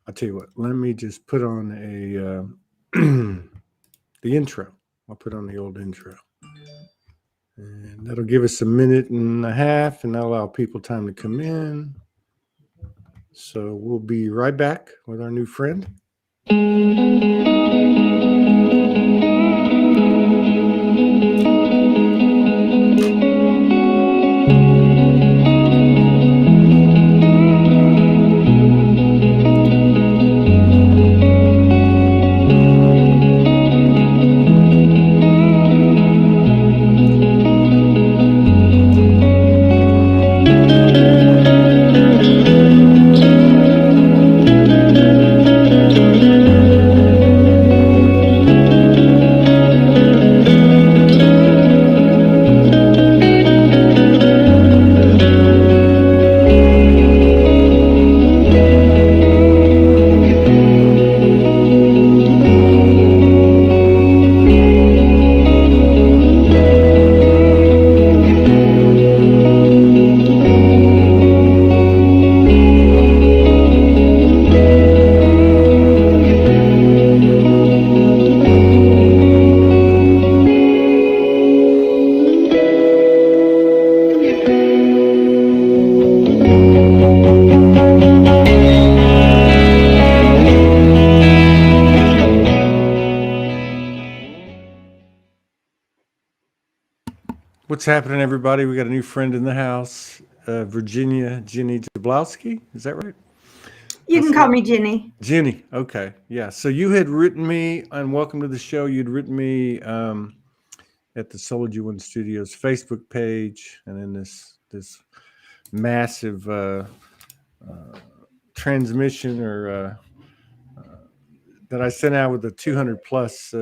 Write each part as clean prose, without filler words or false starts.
I'll tell you what. Let me just put on a the intro. I'll put on the old intro, and that'll give us a minute and a half, and that'll allow people time to come in. So we'll be right back with our new friend. What's happening, everybody? We got a new friend in the house, Virginia Ginny Jablonski. Is that right? You can call me Ginny. Ginny. Okay. Yeah. So you had written me, and welcome to the show. You'd written me at the Soulogy One Studios Facebook page, and then this massive transmission or that I sent out with the 200 plus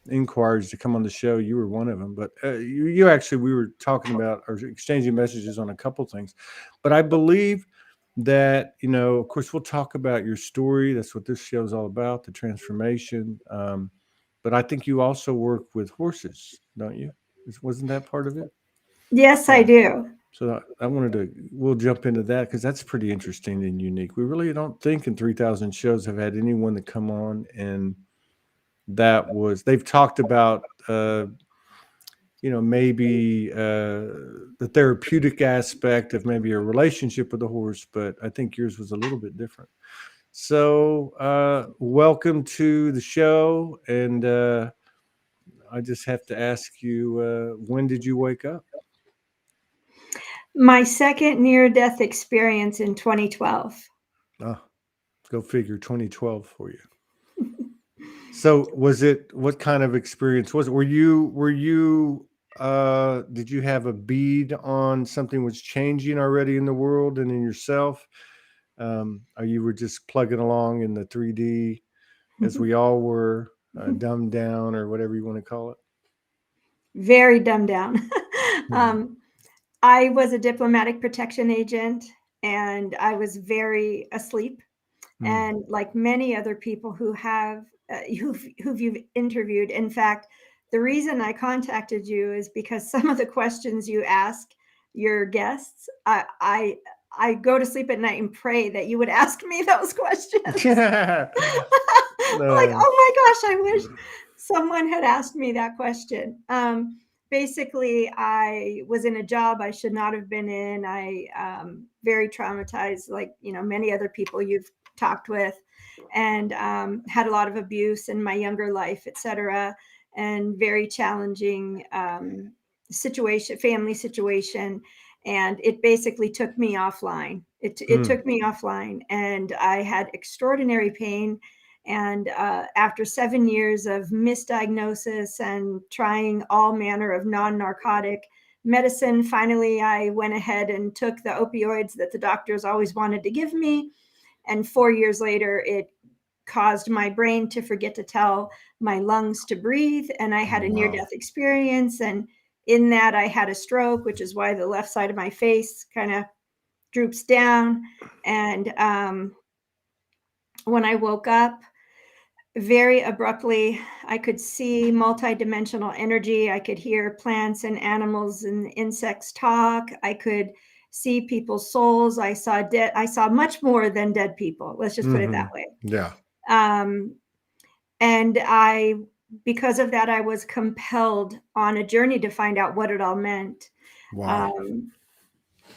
inquiries to come on the show. You were one of them, but you actually, we were talking about or exchanging messages on a couple things, but I believe that, of course, we'll talk about your story. That's what this show is all about, the transformation. But I think you also work with horses, don't you? Wasn't that part of it? Yes, I do. So we'll jump into that because that's pretty interesting and unique. We really don't think in 3,000 shows have had anyone that come on and they've talked about, maybe the therapeutic aspect of maybe a relationship with a horse, but I think yours was a little bit different. So welcome to the show. And I just have to ask you, when did you wake up? My second near-death experience in 2012. Oh, go figure, 2012 for you. So what kind of experience was it? Were you did you have a bead on something was changing already in the world and in yourself? Or you were just plugging along in the 3D as we all were, dumbed down or whatever you want to call it? Very dumbed down. I was a diplomatic protection agent and I was very asleep. And like many other people who have, who've you've interviewed, in fact, the reason I contacted you is because some of the questions you ask your guests, I go to sleep at night and pray that you would ask me those questions. Like, oh my gosh, I wish someone had asked me that question. Basically, I was in a job I should not have been in. I very traumatized, like many other people you've talked with, and had a lot of abuse in my younger life, etc., and very challenging family situation. And it basically took me offline. It took me offline, and I had extraordinary pain. And after 7 years of misdiagnosis and trying all manner of non-narcotic medicine, finally I went ahead and took the opioids that the doctors always wanted to give me. And 4 years later, it caused my brain to forget to tell my lungs to breathe. And I had a near-death experience. And in that, I had a stroke, which is why the left side of my face kind of droops down. And when I woke up, very abruptly, I could see multidimensional energy. I could hear plants and animals and insects talk. I could see people's souls. I saw much more than dead people. Let's just put it that way. Yeah. And because of that, I was compelled on a journey to find out what it all meant. Wow.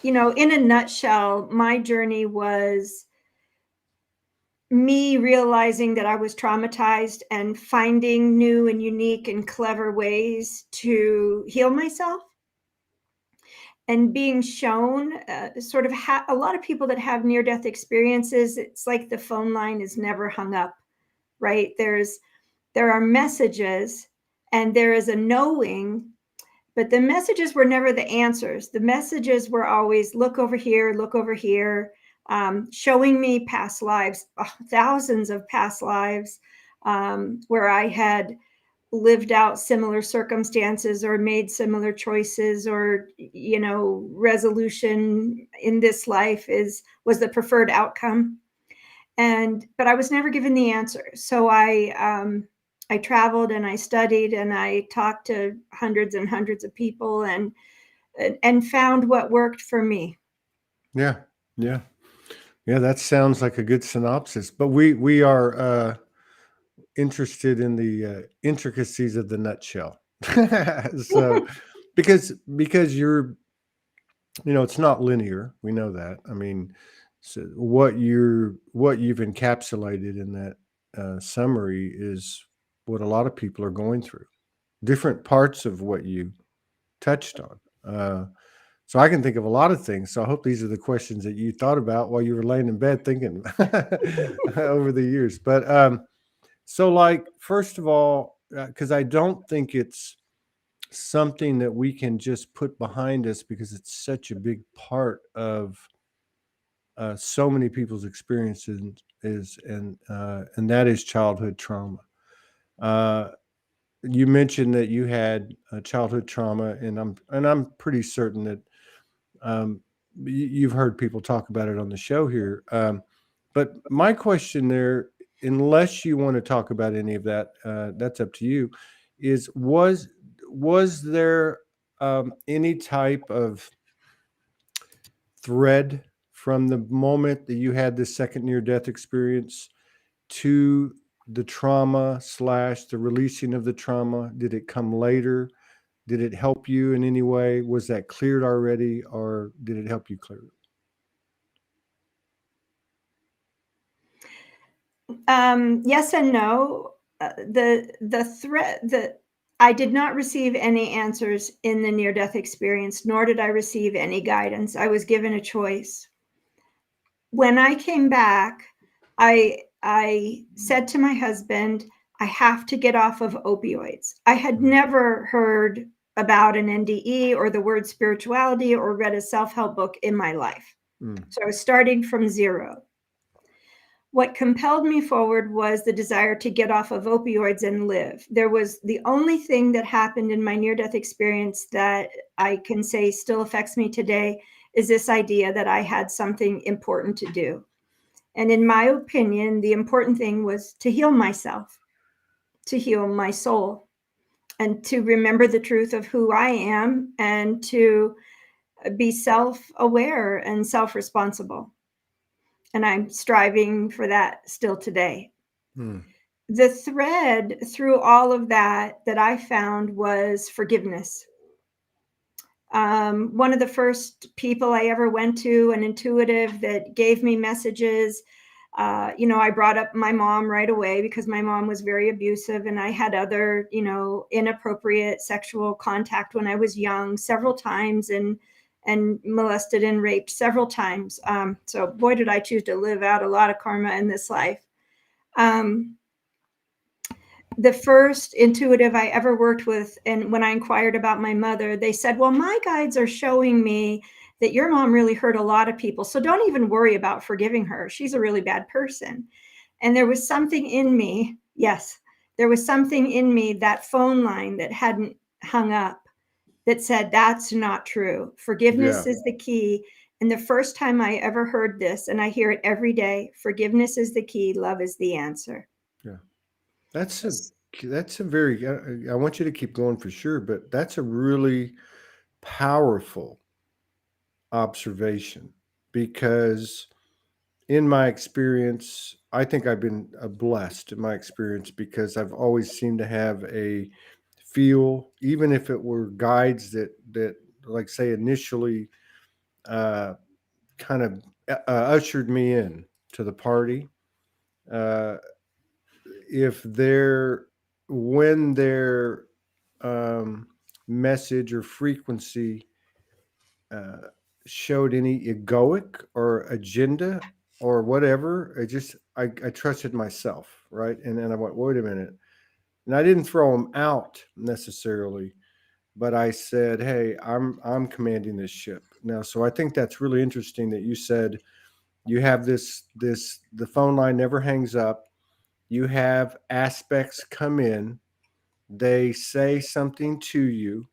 In a nutshell, my journey was me realizing that I was traumatized and finding new and unique and clever ways to heal myself, and being shown sort of a lot of people that have near-death experiences, it's like the phone line is never hung up, right? There are messages and there is a knowing, but the messages were never the answers. The messages were always look over here, showing me past lives, thousands of past lives, where I had lived out similar circumstances or made similar choices, or resolution in this life was the preferred outcome. But I was never given the answer. So I traveled and I studied and I talked to hundreds and hundreds of people and found what worked for me. Yeah. That sounds like a good synopsis. But we are interested in the intricacies of the nutshell. So because you're, it's not linear. We know that. I mean, so what you've encapsulated in that summary is what a lot of people are going through. Different parts of what you touched on. So I can think of a lot of things. So I hope these are the questions that you thought about while you were laying in bed thinking over the years. But so, like, first of all, because I don't think it's something that we can just put behind us, because it's such a big part of so many people's experiences, and that is childhood trauma. You mentioned that you had childhood trauma, and I'm pretty certain that you've heard people talk about it on the show here. But my question there, unless you want to talk about any of that, that's up to you, is was there any type of thread from the moment that you had this second near-death experience to the trauma / the releasing of the trauma? Did it come later? Did it help you in any way? Was that cleared already, or did it help you clear it? Yes and no. The threat that I did not receive any answers in the near-death experience, nor did I receive any guidance. I was given a choice. When I came back, I said to my husband, I have to get off of opioids. I had never heard about an NDE or the word spirituality or read a self-help book in my life. So I was starting from zero. What compelled me forward was the desire to get off of opioids and live. There was the only thing that happened in my near-death experience that I can say still affects me today is this idea that I had something important to do. And in my opinion, the important thing was to heal myself, to heal my soul, and to remember the truth of who I am, and to be self-aware and self-responsible. And I'm striving for that still today. The thread through all of that I found was forgiveness. One of the first people I ever went to, an intuitive that gave me messages, I brought up my mom right away because my mom was very abusive, and I had other, inappropriate sexual contact when I was young several times, and molested and raped several times. So boy, did I choose to live out a lot of karma in this life. The first intuitive I ever worked with, and when I inquired about my mother, they said, well, my guides are showing me that your mom really hurt a lot of people, so don't even worry about forgiving her. She's a really bad person. And there was something in me, yes, there was something in me, that phone line that hadn't hung up, that said, that's not true. Forgiveness is the key. And the first time I ever heard this, and I hear it every day, forgiveness is the key, love is the answer. Yeah. That's a very, I want you to keep going for sure, but that's a really powerful observation, because in my experience, I think I've been blessed in my experience, because I've always seemed to have a feel, even if it were guides that like say initially uh, kind of ushered me in to the party. Uh, if their when their um, message or frequency uh, showed any egoic or agenda or whatever, I trusted myself, right? And then I went, wait a minute, and I didn't throw them out necessarily, but I said, hey, I'm commanding this ship now. So I think that's really interesting that you said you have this the phone line never hangs up. You have aspects come in, they say something to you,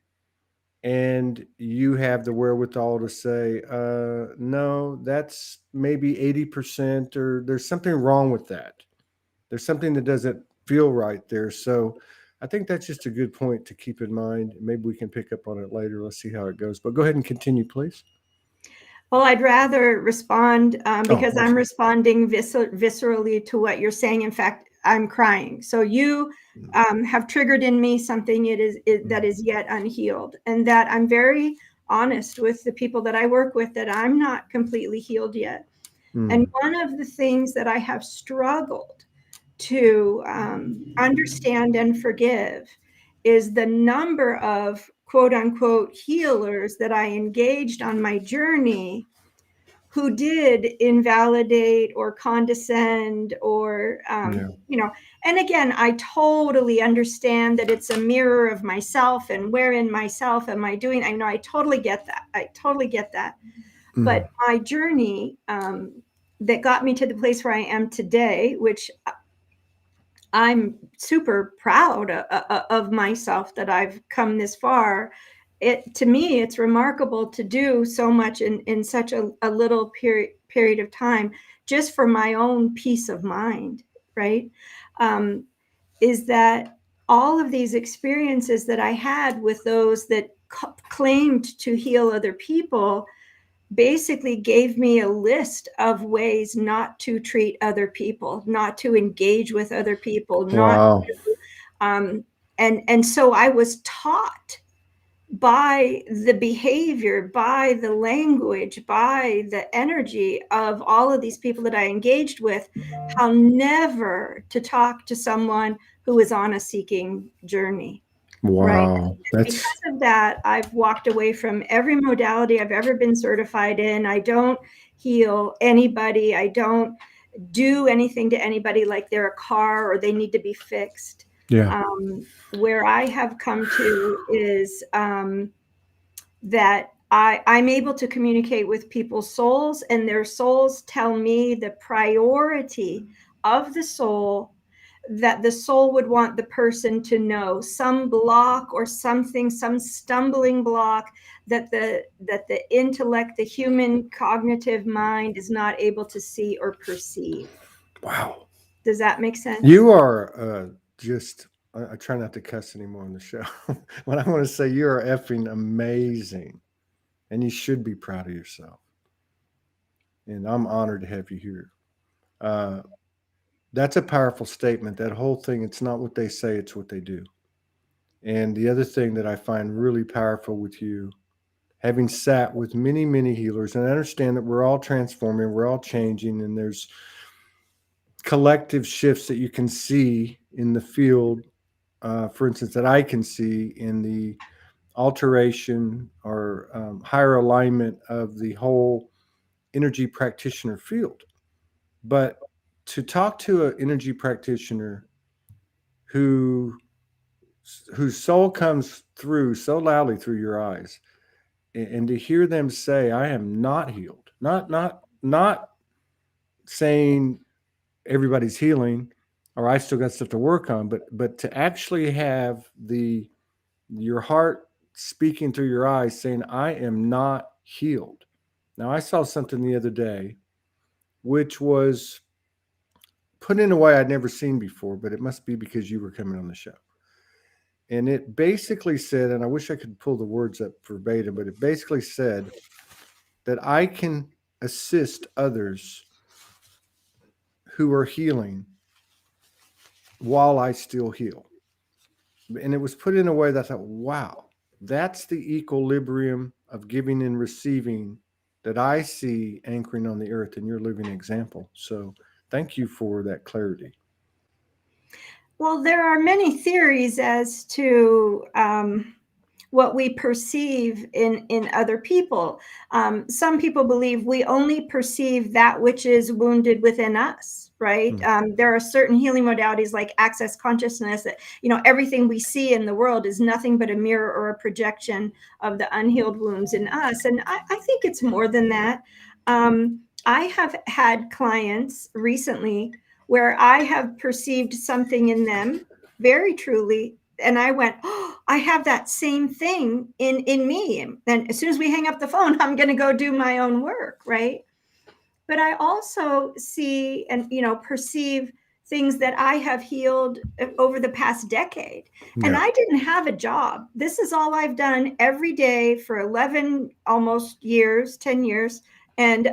and you have the wherewithal to say, no, that's maybe 80%, or there's something wrong with that. There's something that doesn't feel right there. So I think that's just a good point to keep in mind. Maybe we can pick up on it later. Let's see how it goes. But go ahead and continue, please. Well, I'd rather respond because Oh, I'm responding viscerally to what you're saying. In fact, I'm crying. So you have triggered in me something that is yet unhealed, and that I'm very honest with the people that I work with that I'm not completely healed yet. And one of the things that I have struggled to understand and forgive is the number of quote unquote healers that I engaged on my journey who did invalidate or condescend or, and again, I totally understand that it's a mirror of myself, and where in myself am I doing? I know I totally get that. I totally get that. But my journey that got me to the place where I am today, which I'm super proud of myself that I've come this far. To me, it's remarkable to do so much in such a little period of time, just for my own peace of mind, right? Is that all of these experiences that I had with those that claimed to heal other people basically gave me a list of ways not to treat other people, not to engage with other people, not wow. and so I was taught by the behavior, by the language, by the energy of all of these people that I engaged with, how never to talk to someone who is on a seeking journey. Right. Wow. Because That's of that, I've walked away from every modality I've ever been certified in. I don't heal anybody. I don't do anything to anybody like they're a car or they need to be fixed. yeah. Where I have come to is that I'm able to communicate with people's souls, and their souls tell me the priority of the soul, that the soul would want the person to know, some block or something, some stumbling block that the intellect, the human cognitive mind is not able to see or perceive. Wow. Does that make sense? You are just, I try not to cuss anymore on the show. What I want to say, you are effing amazing. And you should be proud of yourself. And I'm honored to have you here. Uh, that's a powerful statement. That whole thing, it's not what they say, it's what they do. And the other thing that I find really powerful with you, having sat with many, many healers, and I understand that we're all transforming, we're all changing, and there's collective shifts that you can see in the field. For instance, that I can see in the alteration or higher alignment of the whole energy practitioner field. But to talk to an energy practitioner who whose soul comes through so loudly through your eyes, and to hear them say, I am not healed, not saying everybody's healing or I still got stuff to work on, but to actually have the your heart speaking through your eyes saying, I am not healed. Now I saw something the other day which was put in a way I'd never seen before, but it must be because you were coming on the show. And it basically said, and I wish I could pull the words up verbatim, but it basically said that I can assist others who are healing while I still heal. And it was put in a way that I thought, wow, that's the equilibrium of giving and receiving that I see anchoring on the earth, and you're a living example. So thank you for that clarity. Well, there are many theories as to what we perceive in other people. Some people believe we only perceive that which is wounded within us, right? There are certain healing modalities like access consciousness that, everything we see in the world is nothing but a mirror or a projection of the unhealed wounds in us. And I think it's more than that. I have had clients recently where I have perceived something in them very truly, and I went, oh, I have that same thing in me. And as soon as we hang up the phone, I'm going to go do my own work, right? But I also see and perceive things that I have healed over the past decade. And I didn't have a job. This is all I've done every day for 11 almost years, 10 years. And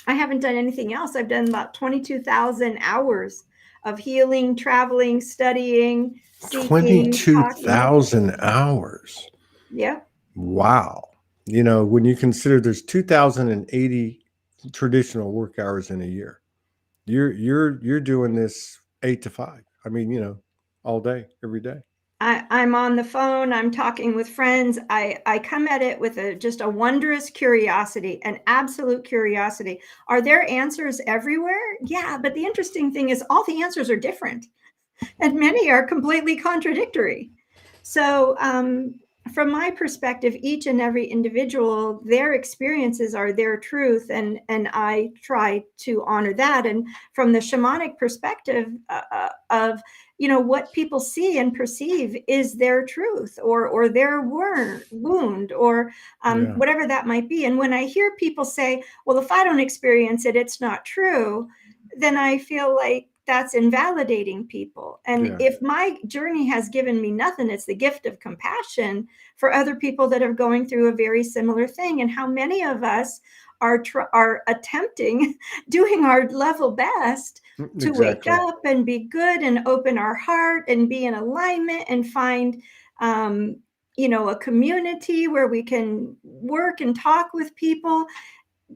I haven't done anything else. I've done about 22,000 hours of healing, traveling, studying, seeking, 22,000 hours. Yeah. Wow. When you consider there's 2,080 traditional work hours in a year, you're doing this 8 to 5. I mean, all day, every day. I'm on the phone. I'm talking with friends. I come at it with just a wondrous curiosity, an absolute curiosity. Are there answers everywhere? Yeah, but the interesting thing is all the answers are different, and many are completely contradictory. So, from my perspective, each and every individual, their experiences are their truth, and I try to honor that. And from the shamanic perspective of what people see and perceive is their truth or their wound or whatever that might be. And when I hear people say, well, if I don't experience it, it's not true, then I feel like that's invalidating people. And if my journey has given me nothing, it's the gift of compassion for other people that are going through a very similar thing. And how many of us are attempting, doing our level best to wake up and be good and open our heart and be in alignment and find, a community where we can work and talk with people.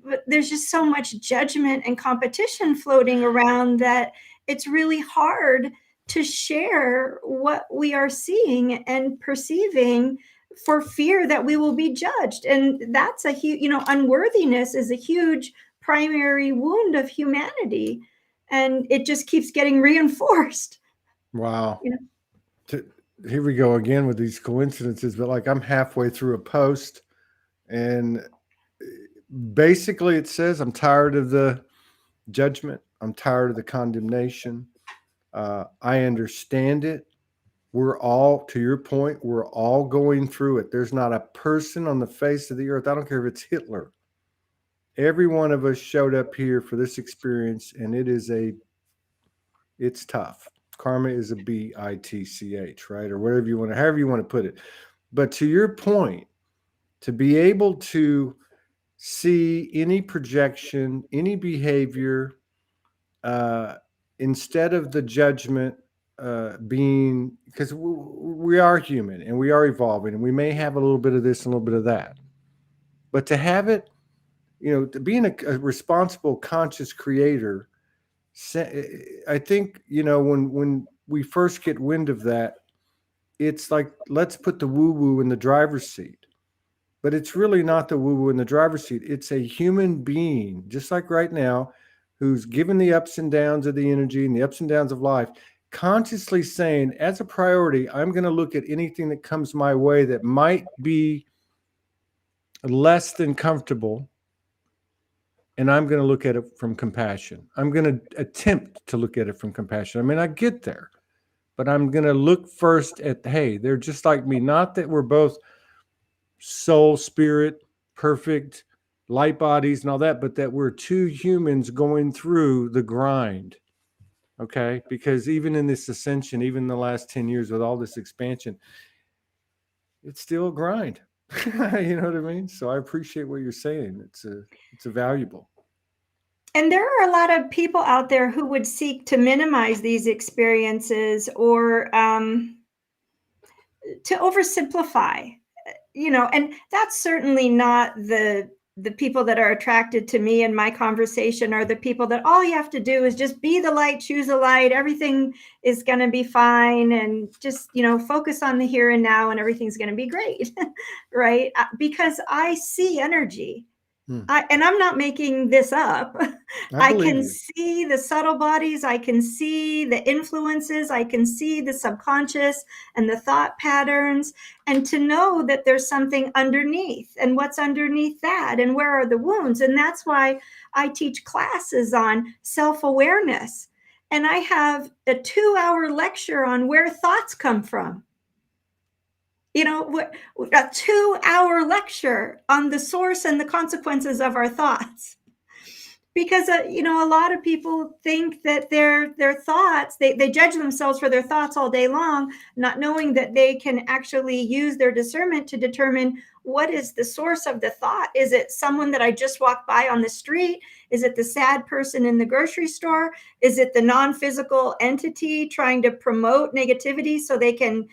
But there's just so much judgment and competition floating around that it's really hard to share what we are seeing and perceiving for fear that we will be judged. And that's a huge, unworthiness is a huge primary wound of humanity. And it just keeps getting reinforced. Wow. Here we go again with these coincidences, but like I'm halfway through a post and basically it says, I'm tired of the judgment. I'm tired of the condemnation. I understand it. We're all, to your point, we're all going through it. There's not a person on the face of the earth. I don't care if it's Hitler. Every one of us showed up here for this experience, and it's tough. Karma is a bitch, right? Or whatever you want to, however you want to put it. But to your point, to be able to see any projection, any behavior, instead of the judgment being, because we are human and we are evolving and we may have a little bit of this and a little bit of that, but to have it, to being a responsible, conscious creator, I think, when we first get wind of that, it's like, let's put the woo-woo in the driver's seat. But it's really not the woo-woo in the driver's seat. It's a human being, just like right now, who's given the ups and downs of the energy and the ups and downs of life, consciously saying, as a priority, I'm going to look at anything that comes my way that might be less than comfortable, and I'm going to look at it from compassion. I'm going to attempt to look at it from compassion. I mean, I get there, but I'm going to look first at, hey, they're just like me. Not that we're both soul, spirit, perfect, light bodies and all that, but that we're two humans going through the grind. Okay? Because even in this ascension, even in the last 10 years with all this expansion, it's still a grind. You know what I mean? So I appreciate what you're saying. It's a valuable. And there are a lot of people out there who would seek to minimize these experiences or to oversimplify, and that's certainly not the people that are attracted to me in my conversation, are the people that all you have to do is just be the light, choose a light, everything is going to be fine, and just focus on the here and now and everything's going to be great. Right? Because I see energy. And I'm not making this up. I believe can you. see the subtle bodies. I can see the influences. I can see the subconscious and the thought patterns. And to know that there's something underneath, and what's underneath that, and where are the wounds. And that's why I teach classes on self-awareness. And I have a 2-hour lecture on where thoughts come from. A 2-hour lecture on the source and the consequences of our thoughts. Because a lot of people think that their thoughts, they judge themselves for their thoughts all day long, not knowing that they can actually use their discernment to determine what is the source of the thought. Is it someone that I just walked by on the street? Is it the sad person in the grocery store? Is it the non-physical entity trying to promote negativity so they can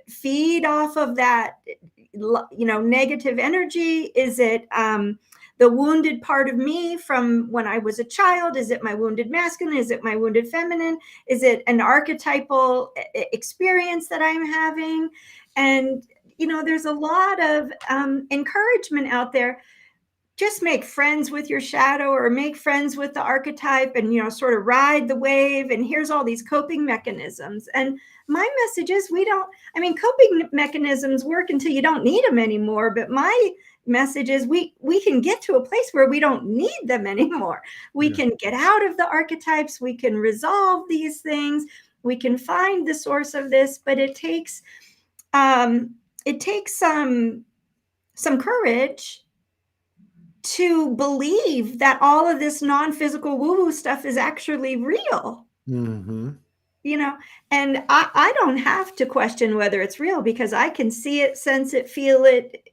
feed off of that negative energy? Is it the wounded part of me from when I was a child? Is it my wounded masculine? Is it my wounded feminine? Is it an archetypal experience that I'm having? And there's a lot of encouragement out there. Just make friends with your shadow, or make friends with the archetype, and sort of ride the wave. And here's all these coping mechanisms. And my message is, coping mechanisms work until you don't need them anymore. But my message is we can get to a place where we don't need them anymore. We can get out of the archetypes. We can resolve these things. We can find the source of this. But it takes some courage to believe that all of this non-physical woo-woo stuff is actually real. Mm-hmm. And I don't have to question whether it's real, because I can see it, sense it, feel it.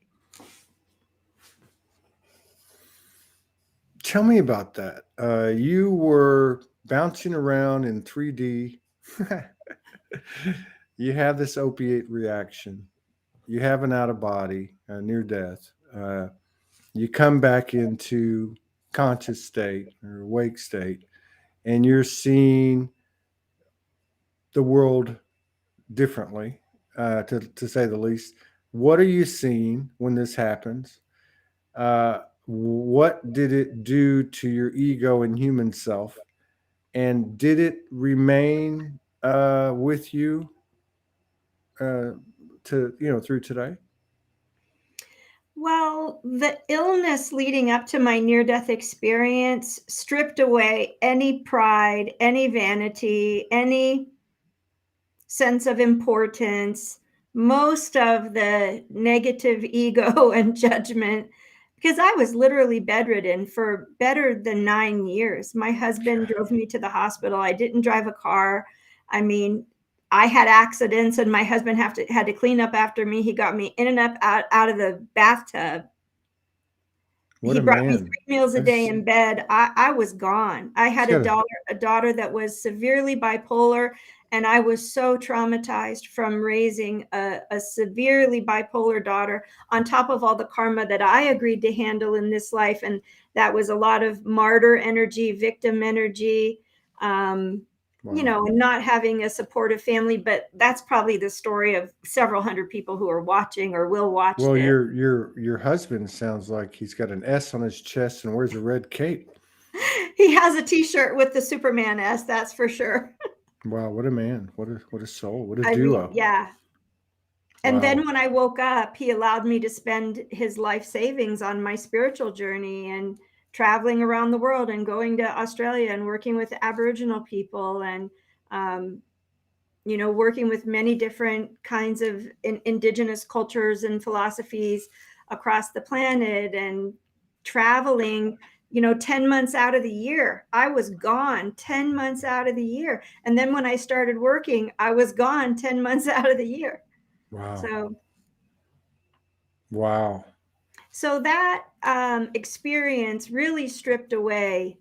Tell me about that. You were bouncing around in 3D. You have this opiate reaction. You have an out of body, near death. You come back into conscious state or awake state, and you're seeing the world differently, to say the least. What are you seeing when this happens? What did it do to your ego and human self? And did it remain with you through today? Well, the illness leading up to my near-death experience stripped away any pride, any vanity, any sense of importance, most of the negative ego and judgment, because I was literally bedridden for better than 9 years. My husband drove me to the hospital. I didn't drive a car. I had accidents, and my husband had to clean up after me. He got me in and up out of the bathtub. What He a brought me 3 man. meals a day in bed. I was gone. I had a daughter that was severely bipolar, and I was so traumatized from raising a severely bipolar daughter, on top of all the karma that I agreed to handle in this life. And that was a lot of martyr energy, victim energy, and not having a supportive family. But that's probably the story of several hundred people who are watching or will watch Well, this. your husband sounds like he's got an S on his chest and wears a red cape. He has a T-shirt with the Superman S, that's for sure. Wow, what a man! What a soul! What a duo! Yeah. And then when I woke up, he allowed me to spend his life savings on my spiritual journey, and traveling around the world, and going to Australia and working with Aboriginal people, and working with many different kinds of indigenous cultures and philosophies across the planet, and traveling 10 months out of the year. I was gone 10 months out of the year. And then when I started working, I was gone 10 months out of the year. Wow. So Wow. So that experience really stripped away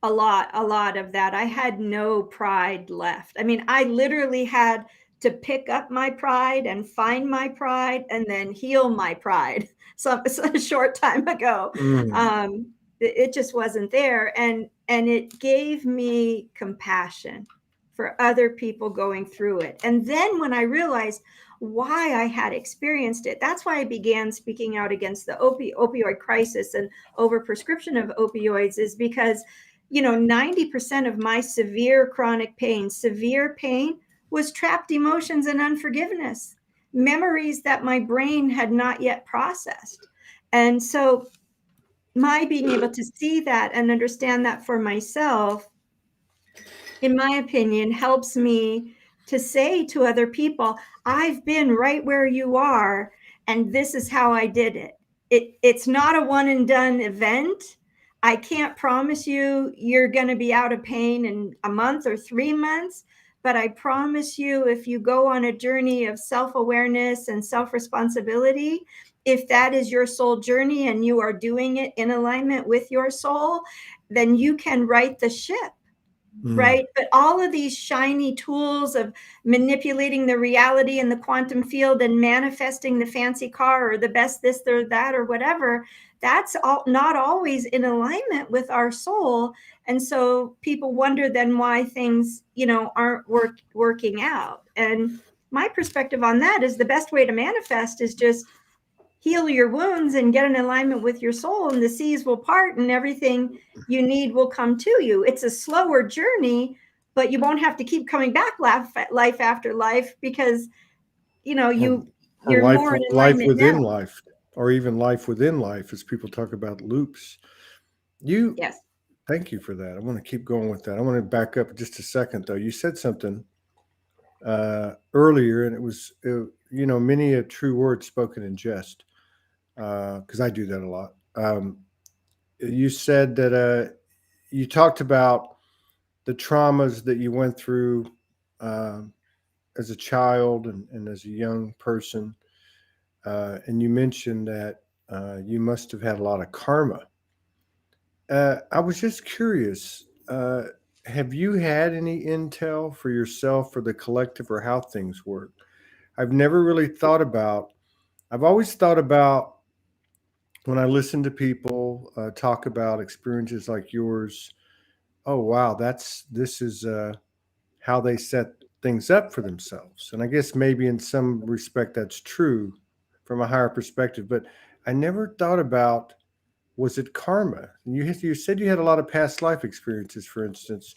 a lot of that. I had no pride left. I mean, I literally had to pick up my pride and find my pride and then heal my pride. So a short time ago, it just wasn't there, and it gave me compassion for other people going through it. And then when I realized why I had experienced it, that's why I began speaking out against the opioid crisis and overprescription of opioids, is because 90% of my severe chronic pain, was trapped emotions and unforgiveness, memories that my brain had not yet processed. And so my being able to see that and understand that for myself, in my opinion, helps me to say to other people, I've been right where you are, and this is how I did it. It's not a one and done event. I can't promise you're going to be out of pain in a month or 3 months, but I promise you, if you go on a journey of self-awareness and self-responsibility, if that is your soul journey and you are doing it in alignment with your soul, then you can right the ship. Right. But all of these shiny tools of manipulating the reality in the quantum field and manifesting the fancy car or the best this or that or whatever, that's all not always in alignment with our soul. And so people wonder then why things, aren't working out. And my perspective on that is the best way to manifest is just heal your wounds and get in alignment with your soul, and the seas will part and everything you need will come to you. It's a slower journey, but you won't have to keep coming back life after life, because you're more in Life alignment within now. life, or even life within life, as people talk about loops. You Yes. Thank you for that. I want to keep going with that. I want to back up just a second, though. You said something earlier, and it was many a true word spoken in jest, because I do that a lot. You said that you talked about the traumas that you went through um as a child and as a young person, and you mentioned that you must have had a lot of karma. I was just curious. Have you had any intel for yourself or the collective, or how things work? I've never really thought about. I've always thought about, when I listen to people talk about experiences like yours. Oh wow, this is how they set things up for themselves, and I guess maybe in some respect that's true from a higher perspective. But I never thought about, was it karma? You said you had a lot of past life experiences, for instance.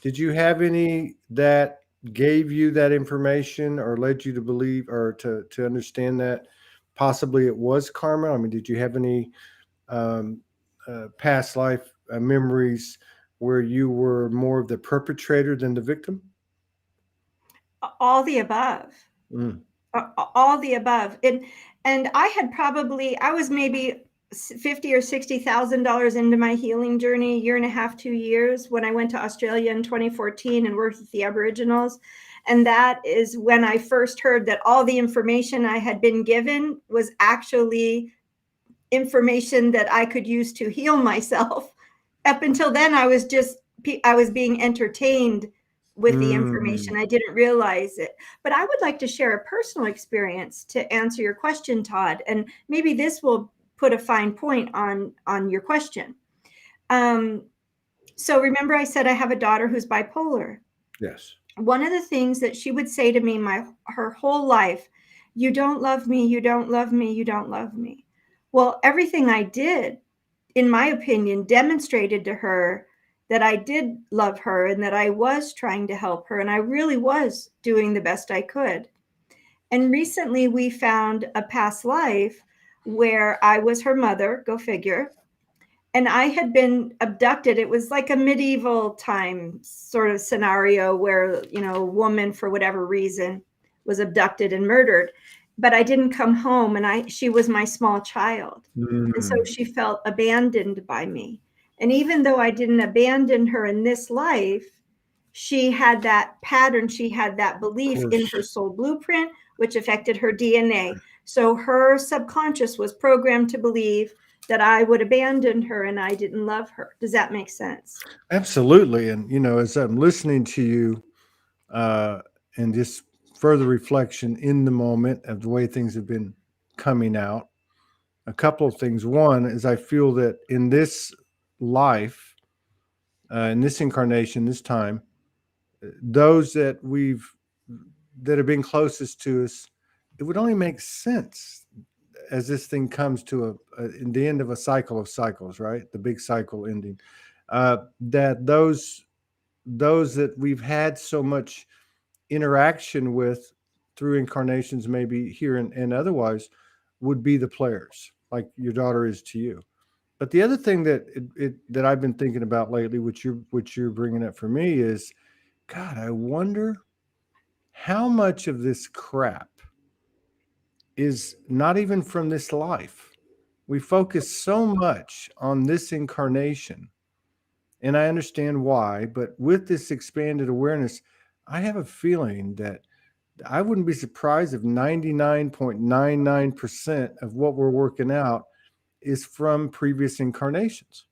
Did you have any that gave you that information or led you to believe or to understand that possibly it was karma? I mean, did you have any um, past life memories where you were more of the perpetrator than the victim? All the above. Mm. All the above. And I was maybe 50 or $60,000 into my healing journey, year and a half, 2 years, when I went to Australia in 2014 and worked with the Aboriginals. And that is when I first heard that all the information I had been given was actually information that I could use to heal myself. Up until then, I was being entertained with the information. Mm. I didn't realize it. But I would like to share a personal experience to answer your question, Todd, and maybe this will put a fine point on your question. So remember I said I have a daughter who's bipolar. Yes. One of the things that she would say to me her whole life, you don't love me, you don't love me, you don't love me. Well, everything I did, in my opinion, demonstrated to her that I did love her and that I was trying to help her, and I really was doing the best I could. And recently we found a past life where I was her mother, go figure, and I had been abducted. It was like a medieval time sort of scenario where, a woman, for whatever reason, was abducted and murdered. But I didn't come home, and she was my small child. And so Mm. she felt abandoned by me. And even though I didn't abandon her in this life, she had that pattern, she had that Of belief in her course. soul blueprint, which affected her DNA. So her subconscious was programmed to believe that I would abandon her and I didn't love her. Does that make sense? Absolutely. And, as I'm listening to you, uh, and just further reflection in the moment of the way things have been coming out, a couple of things. One is I feel that in this life, in this incarnation, this time, those that have been closest to us, it would only make sense as this thing comes to in the end of a cycle of cycles, right? The big cycle ending. That those that we've had so much interaction with through incarnations, maybe here and otherwise, would be the players, like your daughter is to you. But the other thing that I've been thinking about lately, which you're bringing up for me, is, God, I wonder how much of this crap is not even from this life. We focus so much on this incarnation, and I understand why, but with this expanded awareness, I have a feeling that I wouldn't be surprised if 99.99% of what we're working out is from previous incarnations.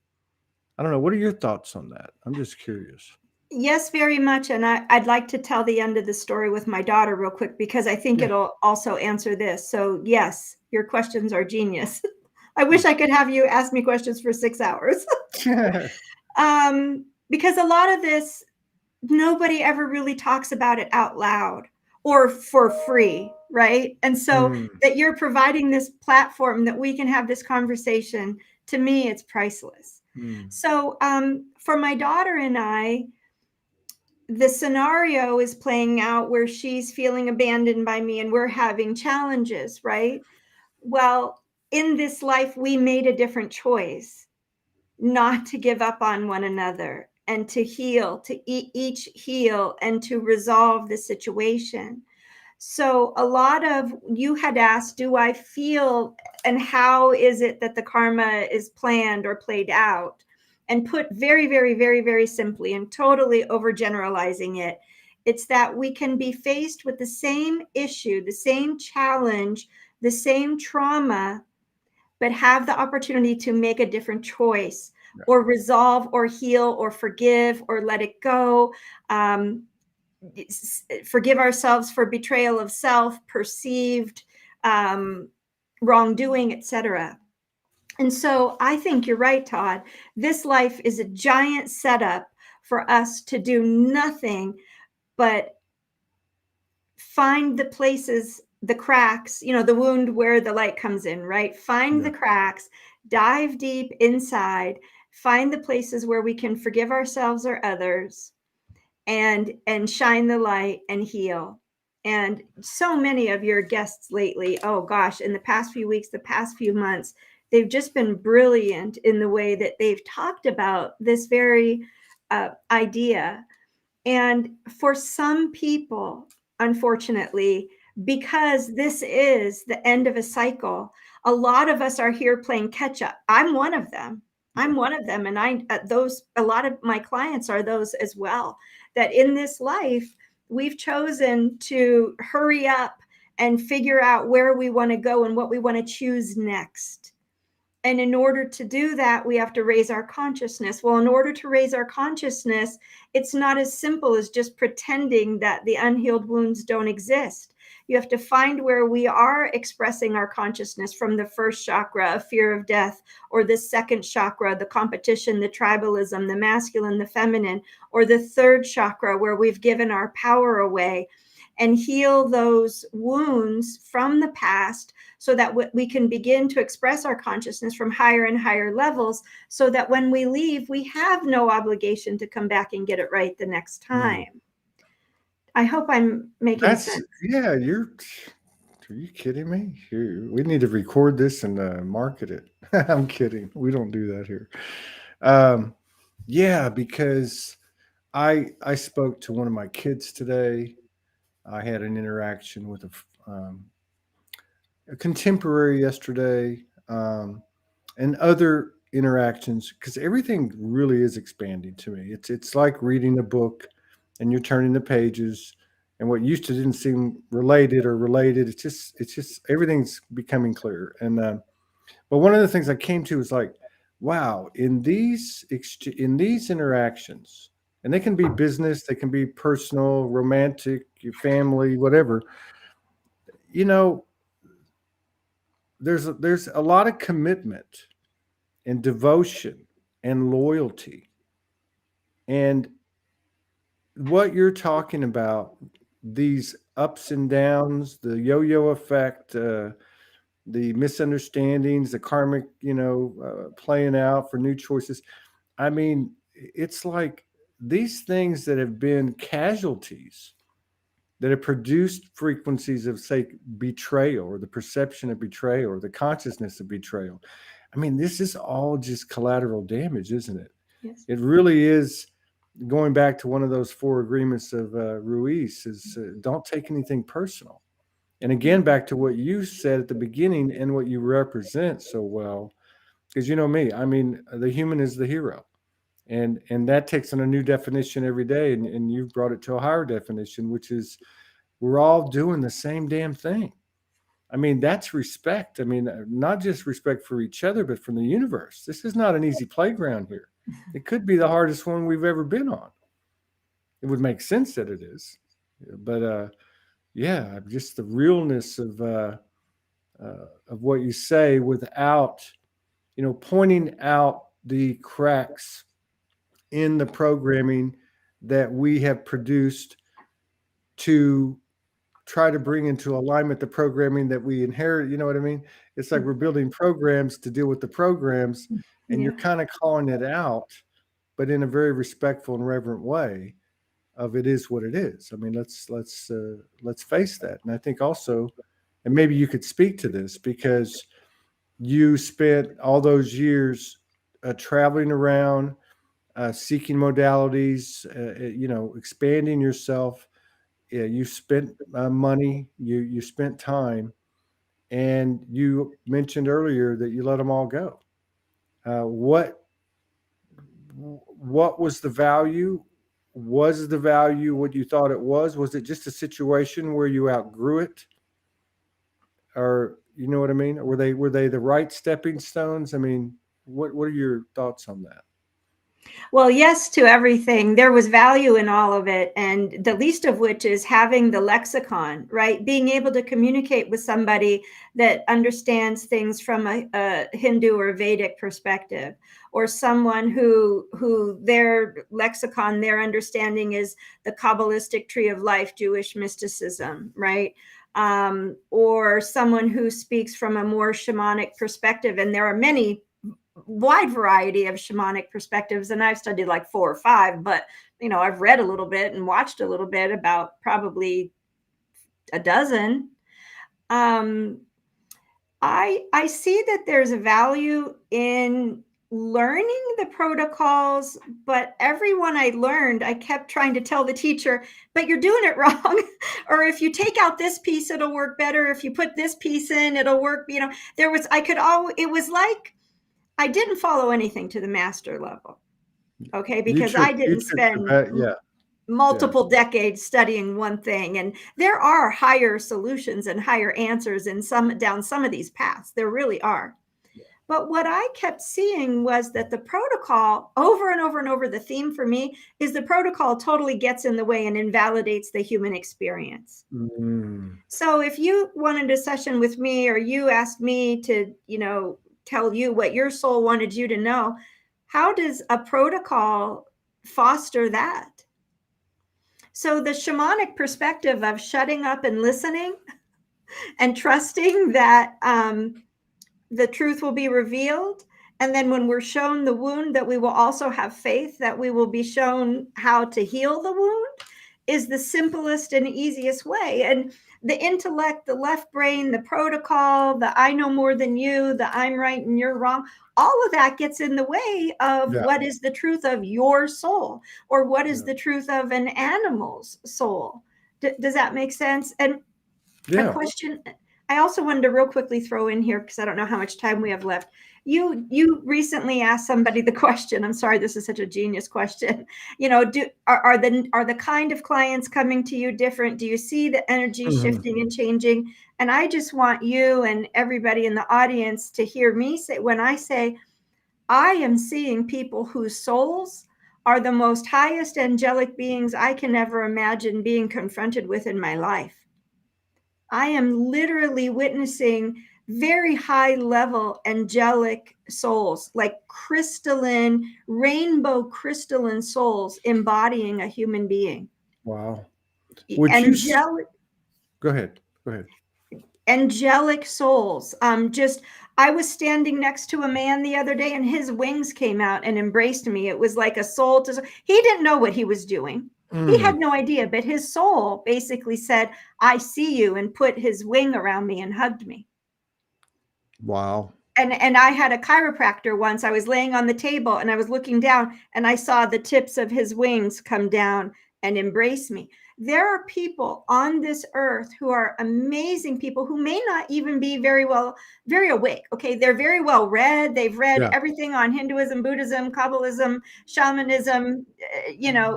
I don't know. What are your thoughts on that? I'm just curious. Yes, very much. And I'd like to tell the end of the story with my daughter real quick, because I think Yeah. it'll also answer this. So, yes, your questions are genius. I wish I could have you ask me questions for 6 hours. Because a lot of this, nobody ever really talks about it out loud or for free, right? And so Mm, that you're providing this platform that we can have this conversation, to me, it's priceless. mm, So, for my daughter and I, the scenario is playing out where she's feeling abandoned by me and we're having challenges, right? Well, in this life, we made a different choice not to give up on one another and to heal, to each heal and to resolve the situation. So, a lot of you had asked, do I feel, and how is it that the karma is planned or played out? And put very, very, very, very simply and totally overgeneralizing it, it's that we can be faced with the same issue, the same challenge, the same trauma, but have the opportunity to make a different choice yeah. or resolve or heal or forgive or let it go. Forgive ourselves for betrayal of self, perceived wrongdoing, etc. And so I think you're right, Todd. This life is a giant setup for us to do nothing but find the places, the cracks, the wound where the light comes in, right? Find Yeah. the cracks, dive deep inside, find the places where we can forgive ourselves or others, and shine the light and heal. And so many of your guests lately, oh gosh, in the past few weeks, the past few months, they've just been brilliant in the way that they've talked about this very idea. And for some people, unfortunately, because this is the end of a cycle, a lot of us are here playing catch up. I'm one of them. Yeah. I'm one of them. And a lot of my clients are those as well, that in this life, we've chosen to hurry up and figure out where we want to go and what we want to choose next. And in order to do that, we have to raise our consciousness. Well, in order to raise our consciousness, it's not as simple as just pretending that the unhealed wounds don't exist. You have to find where we are expressing our consciousness, from the first chakra of fear of death, or the second chakra, the competition, the tribalism, the masculine, the feminine, or the third chakra where we've given our power away, and heal those wounds from the past so that we can begin to express our consciousness from higher and higher levels, so that when we leave, we have no obligation to come back and get it right the next Mm. time. I hope I'm making That's sense. yeah. Are you kidding me? We need to record this and market it. I'm kidding. We don't do that here. Um, yeah, because I spoke to one of my kids today. I had an interaction with a contemporary yesterday, and other interactions, because everything really is expanding to me. It's like reading a book and you're turning the pages, and what used to didn't seem related, it's just everything's becoming clear. And but one of the things I came to is like, wow, in these interactions, and they can be business, they can be personal, romantic, your family, whatever. You know, there's a lot of commitment and devotion and loyalty. And what you're talking about, these ups and downs, the yo-yo effect, the misunderstandings, the karmic, playing out for new choices. I mean, it's like these things that have been casualties that have produced frequencies of, say, betrayal, or the perception of betrayal, or the consciousness of betrayal. I mean, this is all just collateral damage, isn't it? Yes. It really is. Going back to one of those four agreements of Ruiz is don't take anything personal. And again, back to what you said at the beginning and what you represent so well, because you know me, I mean, the human is the hero. And that takes on a new definition every day. And you've brought it to a higher definition, which is we're all doing the same damn thing. I mean, that's respect. I mean, not just respect for each other, but from the universe. This is not an easy playground here. It could be the hardest one we've ever been on. It would make sense that it is. But yeah, just the realness of what you say without, pointing out the cracks in the programming that we have produced to try to bring into alignment the programming that we inherit. You know what I mean? It's like we're building programs to deal with the programs, and Yeah. you're kind of calling it out, but in a very respectful and reverent way of it is what it is. I mean, let's face that. And I think also, and maybe you could speak to this because you spent all those years traveling around, seeking modalities, expanding yourself. Yeah, you spent money, you spent time, and you mentioned earlier that you let them all go. What was the value? Was the value what you thought it was? Was it just a situation where you outgrew it, or you know what I mean? Were they the right stepping stones? I mean, what are your thoughts on that? Well, yes to everything. There was value in all of it. And the least of which is having the lexicon, right? Being able to communicate with somebody that understands things from a Hindu or Vedic perspective, or someone who their lexicon, their understanding is the Kabbalistic tree of life, Jewish mysticism, right? Or someone who speaks from a more shamanic perspective. And there are many wide variety of shamanic perspectives, and I've studied like 4 or 5, but I've read a little bit and watched a little bit about probably a dozen. I see that there's a value in learning the protocols, but everyone I learned, I kept trying to tell the teacher, but you're doing it wrong. Or if you take out this piece, it'll work better. If you put this piece in, it'll work. It was like I didn't follow anything to the master level. Okay. Because I didn't spend multiple decades studying one thing. And there are higher solutions and higher answers down some of these paths. There really are. But what I kept seeing was that the protocol over and over and over, the theme for me is the protocol totally gets in the way and invalidates the human experience. So if you wanted a session with me, or you asked me to, tell you what your soul wanted you to know, how does a protocol foster that? So the shamanic perspective of shutting up and listening and trusting that the truth will be revealed. And then when we're shown the wound, that we will also have faith that we will be shown how to heal the wound, is the simplest and easiest way. And the intellect, the left brain, the protocol, the I know more than you, the I'm right and you're wrong, all of that gets in the way of what is the truth of your soul, or what is the truth of an animal's soul. Does that make sense? And a question I also wanted to real quickly throw in here, because I don't know how much time we have left. You recently asked somebody the question. I'm sorry, this is such a genius question. Are the kind of clients coming to you different? Do you see the energy shifting and changing? And I just want you and everybody in the audience to hear me say, when I say I am seeing people whose souls are the most highest angelic beings I can ever imagine being confronted with in my life. I am literally witnessing very high level angelic souls, like crystalline, rainbow crystalline souls embodying a human being. Wow. Would you Angelic, go ahead? Go ahead. angelic souls. I was standing next to a man the other day and his wings came out and embraced me. It was like a soul to soul. He didn't know what he was doing. He had no idea, but his soul basically said, I see you, and put his wing around me and hugged me. Wow. And I had a chiropractor once. I was laying on the table and I was looking down and I saw the tips of his wings come down and embrace me. There are people on this earth who are amazing people who may not even be very awake. Okay. They're very well read. They've read everything on Hinduism, Buddhism, Kabbalism, shamanism,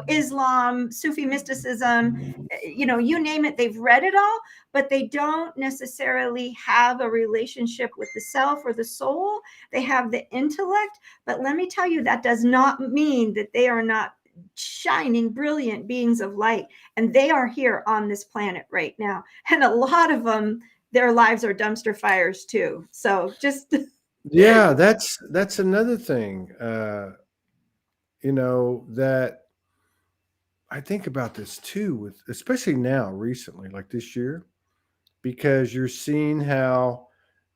Islam, Sufi mysticism, you name it. They've read it all, but they don't necessarily have a relationship with the self or the soul. They have the intellect, but let me tell you, that does not mean that they are not shining, brilliant beings of light. And they are here on this planet right now. And a lot of them, their lives are dumpster fires too. So just. Yeah, that's another thing, that I think about this too, with especially now recently, like this year, because you're seeing how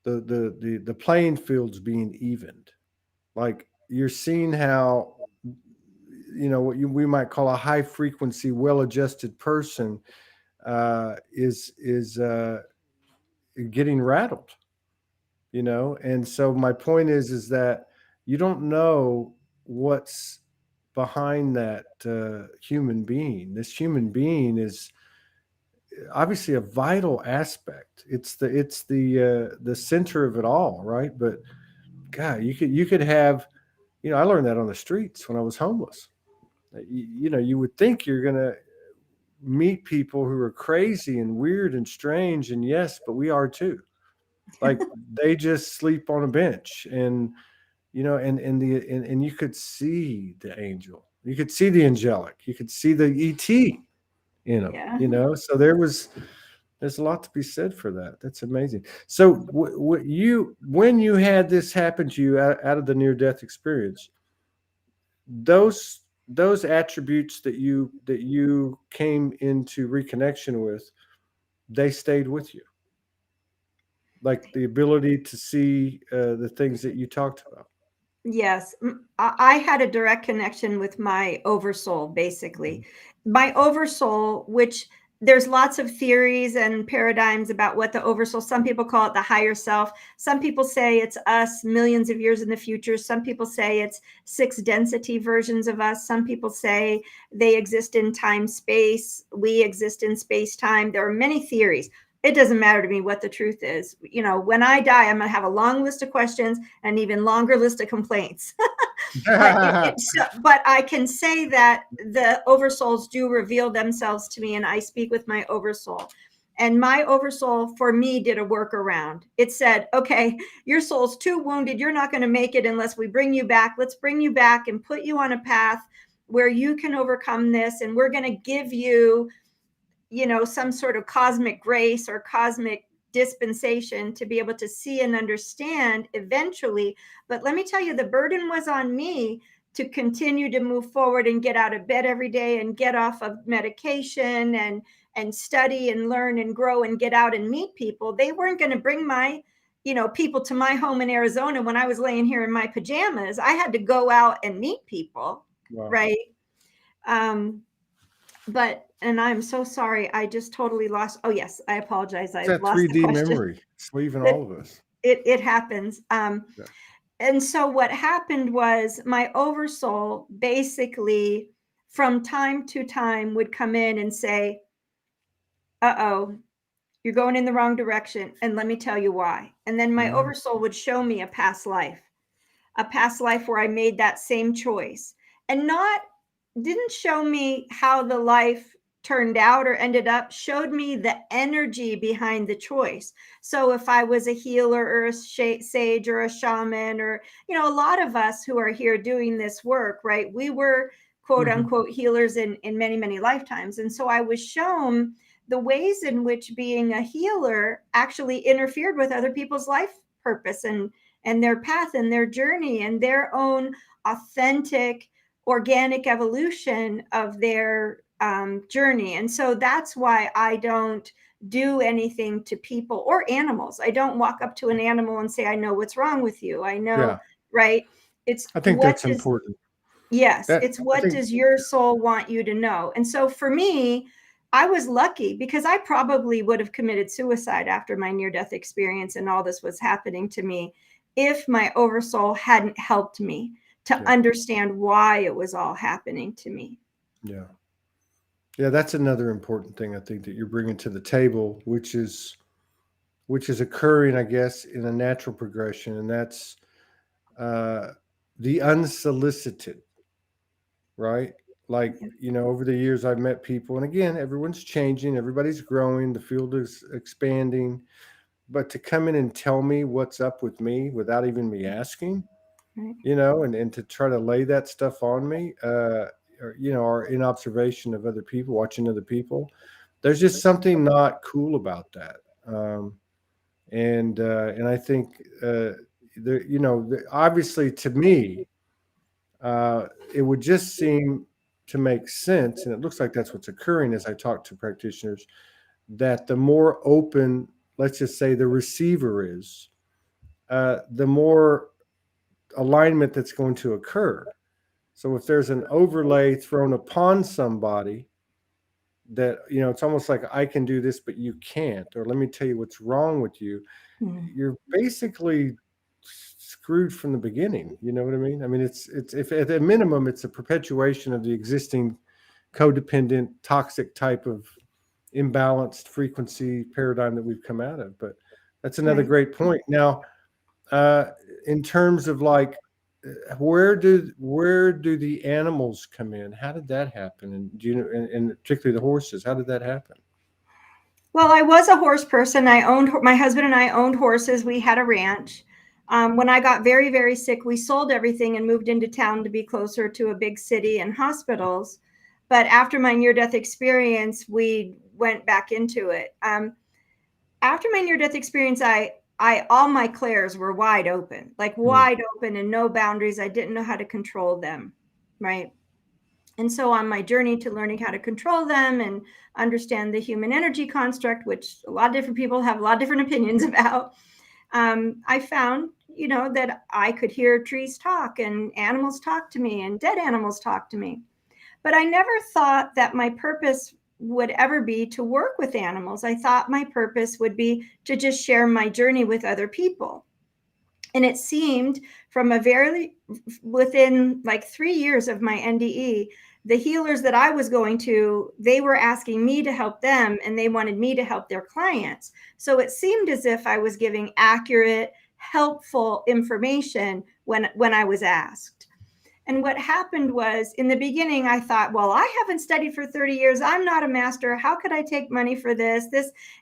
the playing field's being evened. Like you're seeing how what we might call a high frequency, well adjusted person is getting rattled. And so my point is that you don't know what's behind that human being. This human being is obviously a vital aspect. It's the center of it all, right? But God, you could have, I learned that on the streets when I was homeless. You would think you're gonna meet people who are crazy and weird and strange, and yes, but we are too. Like they just sleep on a bench, and and you could see the angel, you could see the angelic, you could see the ET in them. Yeah. So there's a lot to be said for that. That's amazing. So when you had this happen to you out of the near death experience, those attributes that you came into reconnection with, they stayed with you, like the ability to see the things that you talked about. Yes, I had a direct connection with my oversoul, basically. My oversoul, which there's lots of theories and paradigms about what the oversoul, some people call it the higher self. Some people say it's us millions of years in the future. Some people say it's 6 density versions of us. Some people say they exist in time, space. We exist in space, time. There are many theories. It doesn't matter to me what the truth is. When I die, I'm going to have a long list of questions and an even longer list of complaints. But I can say that the oversouls do reveal themselves to me, and I speak with my oversoul. And my oversoul, for me, did a workaround. It said, okay, your soul's too wounded. You're not going to make it unless we bring you back. Let's bring you back and put you on a path where you can overcome this. And we're going to give you some sort of cosmic grace or cosmic dispensation to be able to see and understand eventually. But let me tell you, the burden was on me to continue to move forward and get out of bed every day and get off of medication and study and learn and grow and get out and meet people. They weren't going to bring my people to my home in Arizona when I was laying here in my pajamas. I had to go out and meet people. Wow. Right. And I'm so sorry. I just totally lost. Oh, yes. I apologize. I That lost the 3D question. memory. It's leaving all of us. It happens. Yeah. And so what happened was my oversoul basically from time to time would come in and say, uh-oh, you're going in the wrong direction. And let me tell you why. And then my oversoul would show me a past life. a past life where I made that same choice, and didn't show me how the life turned out or ended up, showed me the energy behind the choice. So if I was a healer or a sage or a shaman, or, a lot of us who are here doing this work, right? We were quote unquote healers in many, many lifetimes. And so I was shown the ways in which being a healer actually interfered with other people's life purpose and their path and their journey and their own authentic organic evolution of their journey. And so that's why I don't do anything to people or animals. I don't walk up to an animal and say, I know what's wrong with you. I know, right? It's I think that's important. Yes, it's what does your soul want you to know? And so for me, I was lucky because I probably would have committed suicide after my near-death experience and all this was happening to me if my oversoul hadn't helped me to understand why it was all happening to me. Yeah. Yeah, that's another important thing I think that you're bringing to the table, which is occurring, I guess, in a natural progression, and that's the unsolicited, right? Like, over the years I've met people, and again, everyone's changing, everybody's growing, the field is expanding, but to come in and tell me what's up with me without even me asking, and to try to lay that stuff on me, or in observation of other people, watching other people, there's just something not cool about that. And I think, obviously to me, it would just seem to make sense, and it looks like that's what's occurring as I talk to practitioners, that the more open, let's just say, the receiver is, the more alignment that's going to occur. So if there's an overlay thrown upon somebody that, it's almost like I can do this, but you can't, or let me tell you what's wrong with you, you're basically screwed from the beginning. You know what I mean? I mean, it's if at a minimum, it's a perpetuation of the existing codependent, toxic type of imbalanced frequency paradigm that we've come out of. But that's another great point. Now, in terms of like, where do the animals come in? How did that happen? And do you know, and particularly the horses, how did that happen? Well, I was a horse person. My husband and I owned horses. We had a ranch. When I got very, very sick, we sold everything and moved into town to be closer to a big city and hospitals. But after my near-death experience, we went back into it. After my near-death experience, all my clairs were wide open and no boundaries. I didn't know how to control them, right? And so on my journey to learning how to control them and understand the human energy construct, which a lot of different people have a lot of different opinions about, I found, that I could hear trees talk and animals talk to me and dead animals talk to me. But I never thought that my purpose would ever be to work with animals. I thought my purpose would be to just share my journey with other people. And it seemed within like 3 years of my NDE, the healers that I was going to, they were asking me to help them and they wanted me to help their clients. So it seemed as if I was giving accurate, helpful information when I was asked. And what happened was, in the beginning, I thought, well, I haven't studied for 30 years. I'm not a master. How could I take money for this?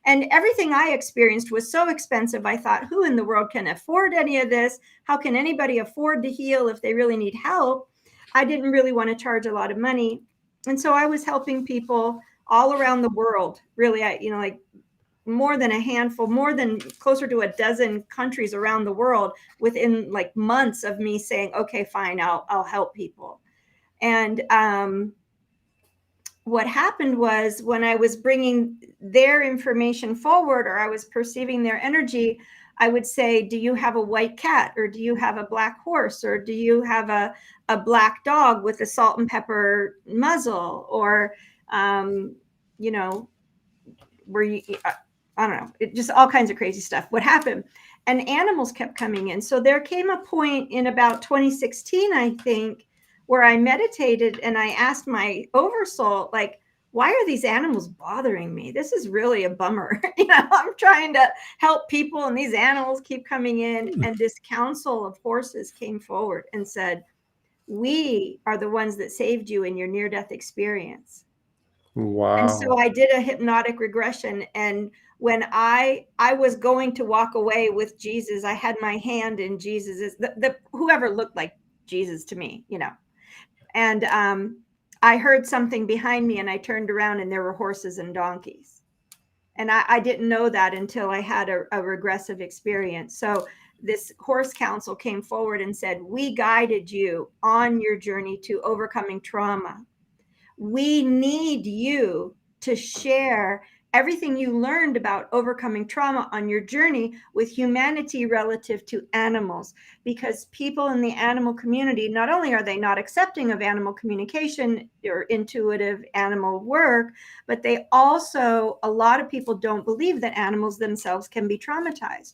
And everything I experienced was so expensive. I thought, who in the world can afford any of this? How can anybody afford to heal if they really need help? I didn't really want to charge a lot of money. And so I was helping people all around the world, really, like more than a handful, closer to a dozen countries around the world within like months of me saying, okay, fine, I'll help people. And what happened was, when I was bringing their information forward, or I was perceiving their energy, I would say, do you have a white cat, or do you have a black horse, or do you have a black dog with a salt and pepper muzzle, or, were you, I don't know, just all kinds of crazy stuff. What happened? And animals kept coming in. So there came a point in about 2016, I think, where I meditated and I asked my oversoul, like, why are these animals bothering me? This is really a bummer. I'm trying to help people and these animals keep coming in. And this council of horses came forward and said, we are the ones that saved you in your near-death experience. Wow. And so I did a hypnotic regression. And when I was going to walk away with Jesus, I had my hand in Jesus's, whoever looked like Jesus to me, and I heard something behind me, and I turned around, and there were horses and donkeys. And I didn't know that until I had a regressive experience. So this horse council came forward and said, we guided you on your journey to overcoming trauma. We need you to share everything you learned about overcoming trauma on your journey with humanity relative to animals, because people in the animal community, not only are they not accepting of animal communication or intuitive animal work, but they also, a lot of people don't believe that animals themselves can be traumatized.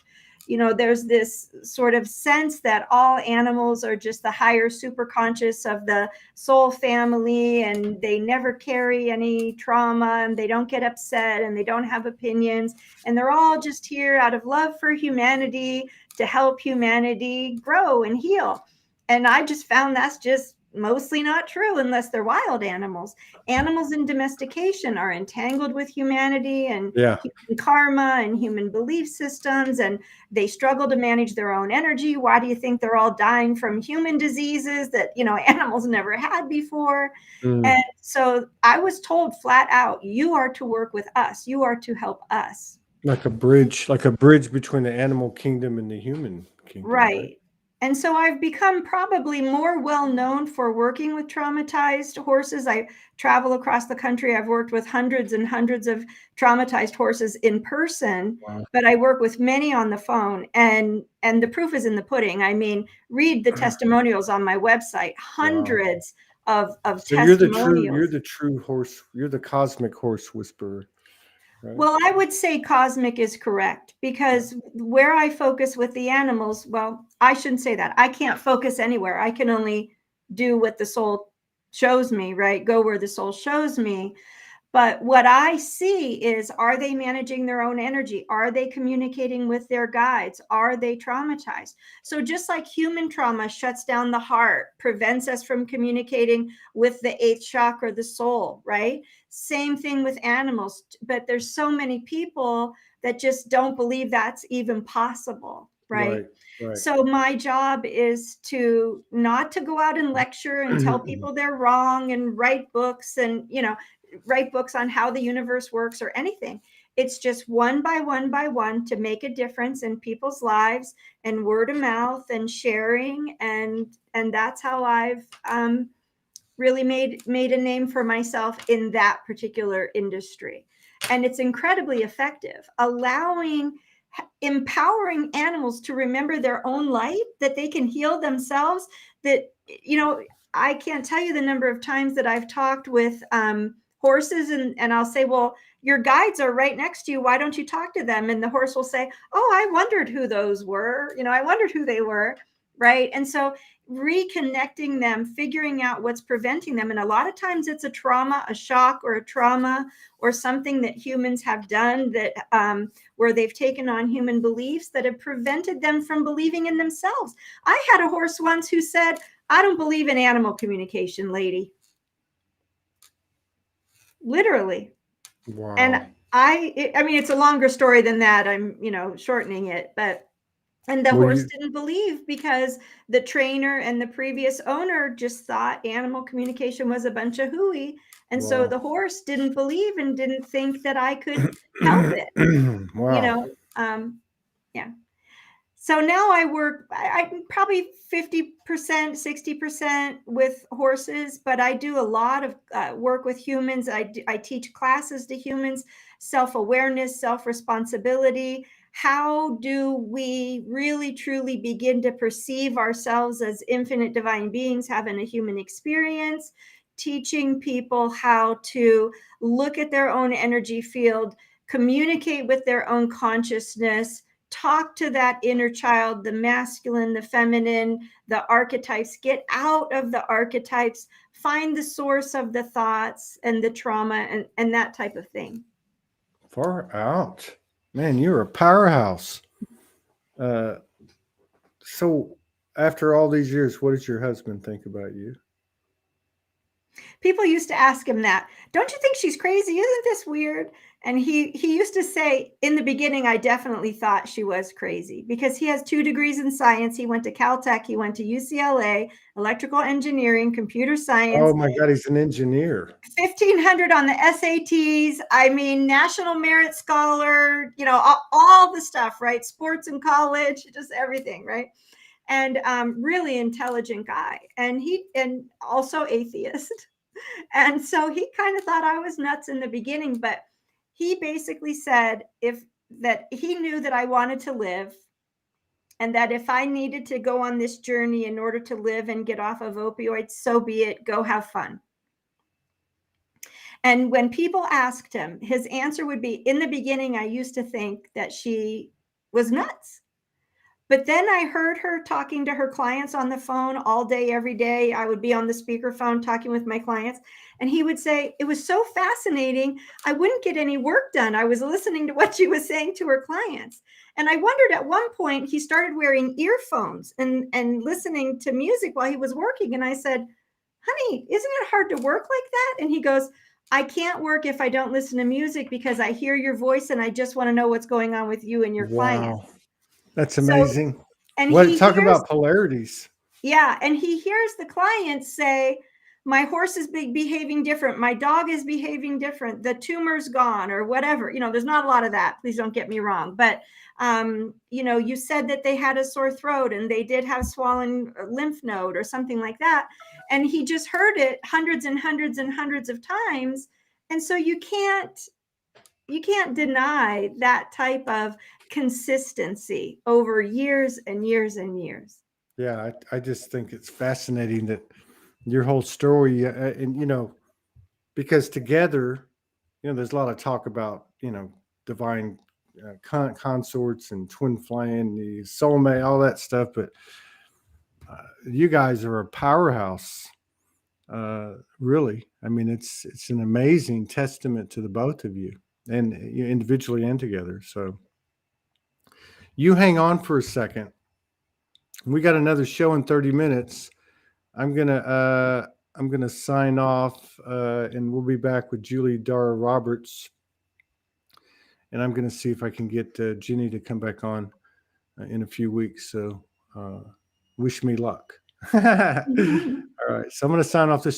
There's this sort of sense that all animals are just the higher superconscious of the soul family, and they never carry any trauma, and they don't get upset, and they don't have opinions, and they're all just here out of love for humanity to help humanity grow and heal. And I just found that's just mostly not true unless they're wild animals. Animals in domestication are entangled with humanity and human karma and human belief systems, and they struggle to manage their own energy. Why do you think they're all dying from human diseases that animals never had before? And so I was told flat out, you are to work with us, you are to help us. Like a bridge between the animal kingdom and the human kingdom. Right. And so I've become probably more well-known for working with traumatized horses. I travel across the country. I've worked with hundreds and hundreds of traumatized horses in person, but I work with many on the phone. And the proof is in the pudding. I mean, read the testimonials on my website, hundreds of So testimonials. You're the true horse. You're the cosmic horse whisperer. Right? Well, I would say cosmic is correct, because where I focus with the animals, well, I shouldn't say that. I can't focus anywhere. I can only do what the soul shows me, right? Go where the soul shows me. But what I see is, are they managing their own energy? Are they communicating with their guides? Are they traumatized? So just like human trauma shuts down the heart, prevents us from communicating with the 8th chakra, the soul, right? Same thing with animals. But there's so many people that just don't believe that's even possible, right? So my job is to not to go out and lecture and tell people they're wrong and write books and, write books on how the universe works or anything. It's just one by one to make a difference in people's lives, and word of mouth and sharing. And that's how I've really made a name for myself in that particular industry. And it's incredibly effective, empowering animals to remember their own light, that they can heal themselves. That, I can't tell you the number of times that I've talked with horses, and I'll say, well, your guides are right next to you. Why don't you talk to them? And the horse will say, oh, I wondered who those were. I wondered who they were. Right. And so reconnecting them, figuring out what's preventing them. And a lot of times it's a trauma, a shock, or a trauma, or something that humans have done that where they've taken on human beliefs that have prevented them from believing in themselves. I had a horse once who said, I don't believe in animal communication, lady. Literally. Wow. And I mean, it's a longer story than that. I'm, shortening it, and the horse didn't believe, because the trainer and the previous owner just thought animal communication was a bunch of hooey. And so the horse didn't believe and didn't think that I could help it. Yeah. So now I work, I probably 50%, 60% with horses, but I do a lot of work with humans. I teach classes to humans, self-awareness, self-responsibility. How do we really, truly begin to perceive ourselves as infinite divine beings having a human experience? Teaching people how to look at their own energy field, communicate with their own consciousness, talk to that inner child, the masculine, the feminine, the archetypes, get out of the archetypes, find the source of the thoughts and the trauma and that type of thing. Far out. Man, you're a powerhouse. So after all these years, what does your husband think about you? People used to ask him that. Don't you think she's crazy? Isn't this weird? And he used to say, in the beginning, I definitely thought she was crazy because he has 2 degrees in science. He went to Caltech. He went to UCLA, electrical engineering, computer science. Oh my God, he's an engineer. 1,500 on the SATs. I mean, National Merit Scholar, you know, all the stuff, right? Sports in college, just everything, right? And really intelligent guy. And also atheist. And so he kind of thought I was nuts in the beginning, but he basically said that he knew that I wanted to live and that if I needed to go on this journey in order to live and get off of opioids, so be it, go have fun. And when people asked him, his answer would be, in the beginning, I used to think that she was nuts. But then I heard her talking to her clients on the phone all day, every day. I would be on the speakerphone talking with my clients. And he would say, it was so fascinating. I wouldn't get any work done. I was listening to what she was saying to her clients. And I wondered at one point, he started wearing earphones and listening to music while he was working. And I said, honey, isn't it hard to work like that? And he goes, I can't work if I don't listen to music because I hear your voice and I just want to know what's going on with you and your clients. That's amazing. So, and talk about polarities. Yeah. And he hears the clients say, my horse is behaving different. My dog is behaving different. The tumor's gone or whatever. You know, there's not a lot of that. Please don't get me wrong. But, you know, you said that they had a sore throat and they did have swollen lymph node or something like that. And he just heard it hundreds and hundreds and hundreds of times. And so you can't deny that type of consistency over years and years and years. Yeah, I just think it's fascinating that your whole story, and you know, because together, you know, there's a lot of talk about, you know, divine consorts and twin flame, the soulmate, all that stuff, but you guys are a powerhouse. Really, I mean, it's an amazing testament to the both of you, and you know, individually and together. So you hang on for a second. We got another show in 30 minutes. I'm gonna sign off, and we'll be back with Julie Dara Roberts. And I'm gonna see if I can get Ginny to come back on in a few weeks. So wish me luck. All right, so I'm gonna sign off this.